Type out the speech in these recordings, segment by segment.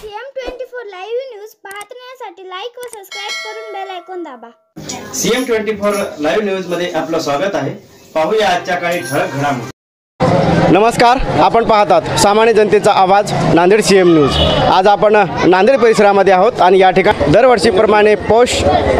CM24 live news पाहण्यासाठी like व subscribe करून बेल आयकॉन दाबा। CM24 लाईव्ह न्यूज मध्ये आपलं स्वागत आहे। पाहूया आजच्या काही ठळक घडामोडी। नमस्कार, आपण पाहतात सामान्य जनतेचा आवाज नांदेड CM न्यूज। आज आपण नांदेड परिसरामध्ये आहोत आणि या ठिकाणी दरवर्षीप्रमाणे पौष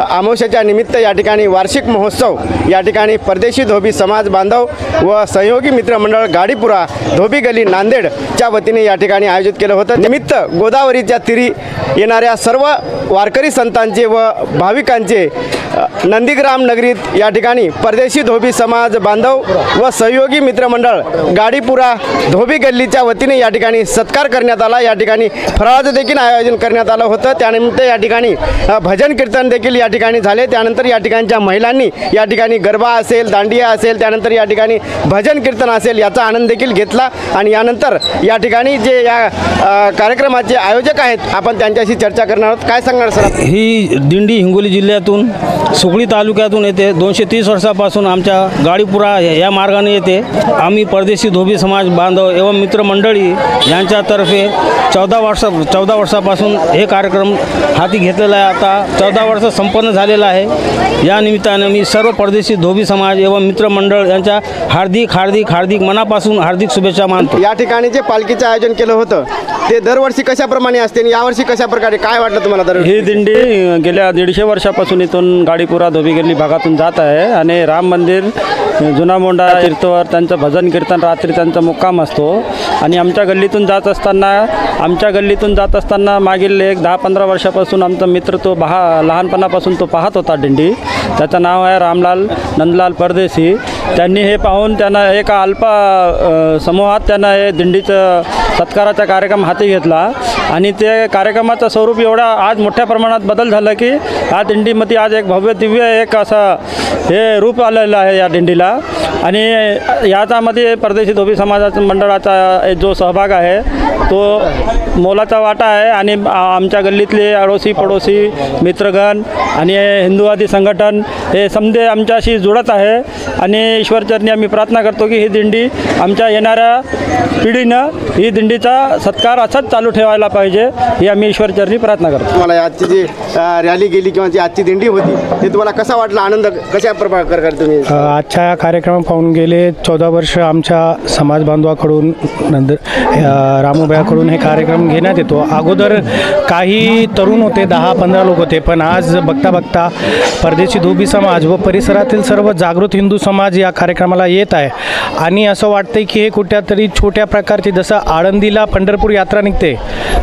अमावस्येच्या निमित्त या ठिकाणी वार्षिक महोत्सव या ठिकाणी परदेशी धोबी समाज बांधव व सहयोगी मित्रमंडळ गाडीपुरा धोबी गली नांदेडच्या वतीने या ठिकाणी आयोजित केलं होतं। निमित्त गोदावरीच्या तीरी येणाऱ्या सर्व वारकरी संतांचे व भाविकांचे नंदीग्राम नगरीत या ठिकाणी परदेशी धोबी समाज बांधव व सहयोगी मित्रमंडळ गाडीपुरा धोबी गल्लीच्या वतीने या ठिकाणी सत्कार करण्यात आला। या ठिकाणी फराळाचं देखील आयोजन करण्यात आलं होतं। त्यानिमित्त या ठिकाणी भजन कीर्तन देखील या ठिकाणी झाले। त्यानंतर या ठिकाणच्या महिलांनी या ठिकाणी गरबा असेल, दांडिया असेल, त्यानंतर या ठिकाणी भजन कीर्तन असेल याचा आनंद देखील घेतला। आणि यानंतर या ठिकाणी जे या कार्यक्रमाचे आयोजक आहेत आपण त्यांच्याशी चर्चा करणार आहोत। काय सांगणार सर? ही दिंडी हिंगोली जिल्ह्यातून सुकळी तालुक्यातून येते। 230 वर्षापासून आमच्या गाडीपुरा या मार्गाने येते। आम्ही परदेशी धोबी समाज बांधव एवं मित्रमंडळी यांच्यातर्फे 14 वर्षापासून हे कार्यक्रम हाती घेतलेला आहे। आता 14 वर्ष संपन्न झालेला आहे। या निमित्ताने मी सर्व परदेशी धोबी समाज एवं मित्रमंडळ यांच्या हार्दिक मनापासून हार्दिक शुभेच्छा मानतो। या ठिकाणी जे पालखीचं आयोजन केलं होतं ते दरवर्षी कशाप्रमाणे असते आणि यावर्षी कशा प्रकारे काय वाटलं तुम्हाला? ही दिंडी गेल्या 150 वर्षापासून इथून गाडीपुरा धोबी गल्ली भागातून जात आहे आणि राम मंदिर जुना मोंडा तीर्थवर त्यांचं भजन कीर्तन रात्री त्यांचा मुक्काम असतो। आणि आमच्या गल्लीतून जात असताना मागील 10-15 वर्षापासून आमचा मित्र तो लहानपणापासून तो पाहत होता दिंडी। त्याचं नाव आहे रामलाल नंदलाल परदेशी। त्यांनी हे पाहून त्यांना एका अल्प समूहात त्यांना हे दिंडीचं सत्काराचा कार्यक्रम हाती घेतला आणि ते कार्यक्रमाचं स्वरूप एवढा आज मोठ्या प्रमाणात बदल झाला की या दिंडीमध्ये आज एक भव्य दिव्य एक असं हे रूप आलेलं आहे या दिंडीला। आणि याच्यामध्ये परदेशी धोबी समाजाचा मंडळाचा जो सहभाग आहे तो मोलाचा वाटा आहे। आणि आमच्या गल्लीतले अडोशी पडोशी मित्रगण आणि हिंदूवादी संघटन हे समजे आमच्याशी जुळत आहे। आणि ईश्वरचरणी आम्ही प्रार्थना करतो की ही दिंडी आमच्या येणाऱ्या पिढीनं ही दिंडीचा सत्कार असाच चालू ठेवायला पाहिजे ही आम्ही ईश्वरचरणी प्रार्थना करतो। तुम्हाला आजची जी रॅली गेली किंवा जी आजची दिंडी होती ते तुम्हाला कसा वाटला? आनंद कशा प्रकारे तुम्ही आजच्या कार्यक्रम पाहून गेले 14 वर्ष आमच्या समाज बांधवाकडून रामूबाईकडून हे कार्यक्रम घेण्यात येतो। अगोदर काही तरुण होते, 10-15 लोक होते, पण आज बघता परदेशी धोबी समाज व परिसरातील सर्व जागृत हिंदू समाज या कार्यक्रमाला येत आहे। आणि असं वाटतंय की हे कुठ्यातरी छोट्या प्रकारचे जसं आळंदीला पंढरपूर यात्रा निघते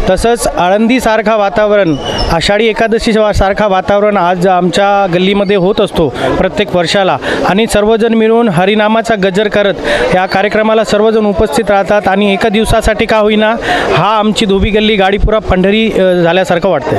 तसंच आळंदीसारखा वातावरण, आषाढी एकादशी सारखा वातावरण आज आमच्या गल्लीमध्ये होत असतो प्रत्येक वर्षाला। आणि सर्वजण मिळून हरिनामाचा गजर करत या कार्यक्रमाला सर्वजण उपस्थित राहतात आणि एका दिवसासाठी का होईना हा आमची धोबी गल्ली गाडीपुरा पंढरी झाल्यासारखं वाटतं।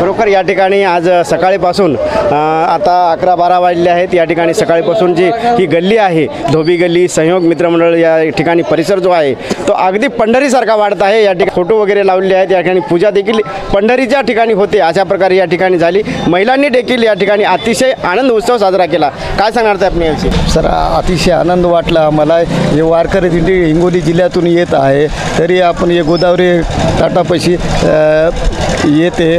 बरोबर, या ठिकाणी आज सकाळीपासून आता 11-12 वाजले आहेत। या ठिकाणी सकाळीपासून जी ही गल्ली आहे धोबी गल्ली सहयोग मित्रमंडळ या ठिकाणी परिसर जो आहे तो अगदी पंढरीसारखा वाढत आहे। या ठिकाणी फोटो वगैरे लावलेले आहेत। या ठिकाणी पूजा देखील पंढरीच्या ठिकाणी होते अशा प्रकारे या ठिकाणी झाली। महिलांनी देखील या ठिकाणी अतिशय आनंद उत्सव साजरा केला। काय सांगणार ते आपण याविषयी? सर, अतिशय आनंद वाटला आम्हाला। हे वारकरी दिंडी हिंगोली जिल्ह्यातून येत आहे तरी आपण हे गोदावरी ताटापाशी येते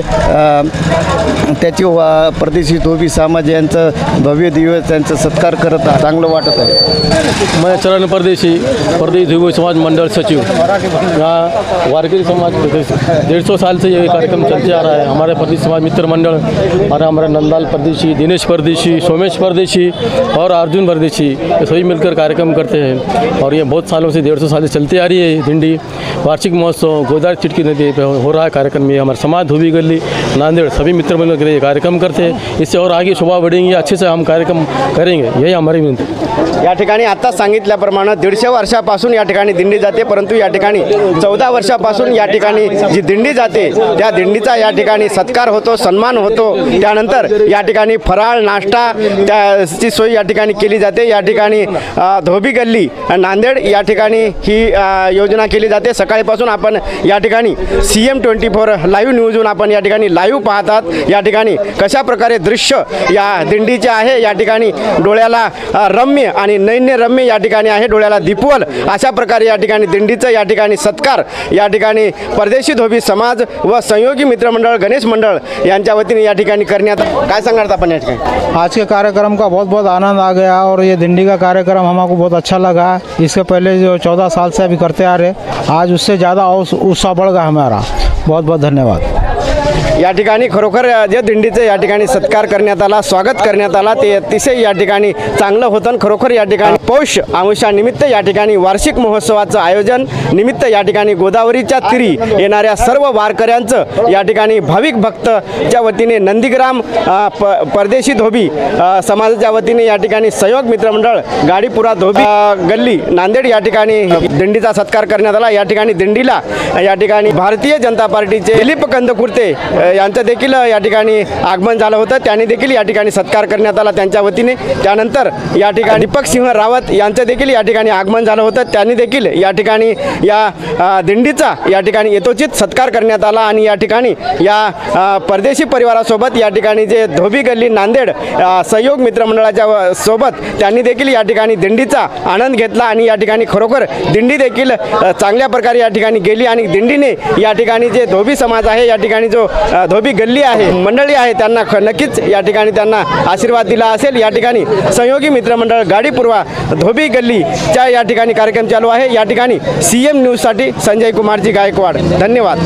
त्याची परदेशी धोबी समाज यांचं भव्य दिव्य त्यांचं सत्कार करत चांगलं वाटत आहे। मैं चरण परदेशी धोबी समाज मंडल सचिव। यहाँ वारकरी समाज 150 साल से ये कार्यक्रम चलते आ रहा है। हमारे परदेशी समाज मित्र मंडल और हमारे नंदलाल परदेशी, दिनेश परदेशी, सोमेश परदेशी और अर्जुन परदेशी ये सभी मिलकर कार्यक्रम करते हैं। और ये बहुत सालों से 150 साल से चलती आ रही है दिंडी। वार्षिक महोत्सव गोदावरी चिटकी नदी पे हो रहा है कार्यक्रम। ये हमारे समाज धोबी गली नांदेड़ सभी मित्र मंडल के लिए कार्यक्रम करते हैं। इससे और आगे शोभा बढ़ेंगी, अच्छे से हम कार्यक्रम करेंगे, यही हमारी विनंती। या ठिकाणी आता सांगितल्याप्रमाणे 150 वर्षापासून या ठिकाणी दिंडी जाते, परंतु या ठिकाणी 14 वर्षापासून या ठिकाणी जी दिंडी जाते त्या दिंडीचा या ठिकाणी ठिकाणी सत्कार होतो, सन्मान होतो। त्यानंतर या ठिकाणी फराळ नाश्ता त्याची सोय या ठिकाणी केली जाते। या ठिकाणी धोबी गल्ली नांदेड या ठिकाणी ही योजना केली जाते। सकाळीपासून आपण या ठिकाणी CM24 लाईव्ह न्यूजहून आपण या ठिकाणी लाईव्ह पाहतात। या ठिकाणी कशा प्रकारे दृश्य या दिंडीचे आहे, या ठिकाणी डोळ्याला रम्य आणि नैन्यरम्य या ठिकाणी आहे, डोळ्याला दिपवल अशा प्रकारे या ठिकाणी दिंडीचं या ठिकाणी सत्कार या ठिकाणी परदेशी धोबी समाज व संयोगी मित्रमंडळ गणेश मंडळ यांच्या वतीने या ठिकाणी करण्यात। काय सांगणार आपण या ठिकाणी? आज के कार्यक्रम का बहुत बहुत आनंद आ गया और ये दिंडी का कार्यक्रम हमको बहुत अच्छा लगा। इसके पहले जो 14 साल से अभी करते आ रहे, आज उससे ज़्यादा उत्साह बढ़ गया हमारा। बहुत बहुत धन्यवाद। या ठिकाणी खरोखर जे दिंडीचे या ठिकाणी सत्कार करण्यात आला, स्वागत करण्यात आला ते अतिशय या ठिकाणी चांगलं होतं। खरोखर या ठिकाणी पौष अमावस्यानिमित्त या ठिकाणी वार्षिक महोत्सवाचं आयोजन निमित्त या ठिकाणी गोदावरीच्या तीरी येणाऱ्या सर्व वारकऱ्यांचं या ठिकाणी भाविक भक्तच्या वतीने नंदीग्राम परदेशी धोबी समाजाच्या वतीने या ठिकाणी सहयोग मित्रमंडळ गाडीपुरा धोबी गल्ली नांदेड या ठिकाणी दिंडीचा सत्कार करण्यात आला। या ठिकाणी दिंडीला या ठिकाणी भारतीय जनता पार्टीचे दिलीप कंदकुर्ते यांचं देखील या ठिकाणी आगमन झालं होतं, त्यांनी देखील या ठिकाणी सत्कार करण्यात आला त्यांच्या वतीने। त्यानंतर या ठिकाणी दीपक सिंह रावत यांचं देखील या ठिकाणी आगमन झालं होतं, त्यांनी देखील या ठिकाणी या दिंडीचा या ठिकाणी यथोचित सत्कार करण्यात आला। आणि या ठिकाणी या परदेशी परिवारासोबत या ठिकाणी जे धोबी गल्ली नांदेड सहयोग मित्रमंडळाच्या सोबत त्यांनी देखील या ठिकाणी दिंडीचा आनंद घेतला। आणि या ठिकाणी खरोखर दिंडी देखील चांगल्या प्रकारे या ठिकाणी गेली आणि दिंडीने या ठिकाणी जे धोबी समाज आहे, या ठिकाणी जो धोबी गल्ली आहे मंडळी आहे, त्यांना नक्कीच या ठिकाणी त्यांना आशीर्वाद दिला असेल। या ठिकाणी सहयोगी मित्रमंडळ गाडीपुरवा धोबी गल्लीच्या या ठिकाणी कार्यक्रम चालू आहे। या ठिकाणी CM न्यूजसाठी संजय कुमारजी गायकवाड, धन्यवाद।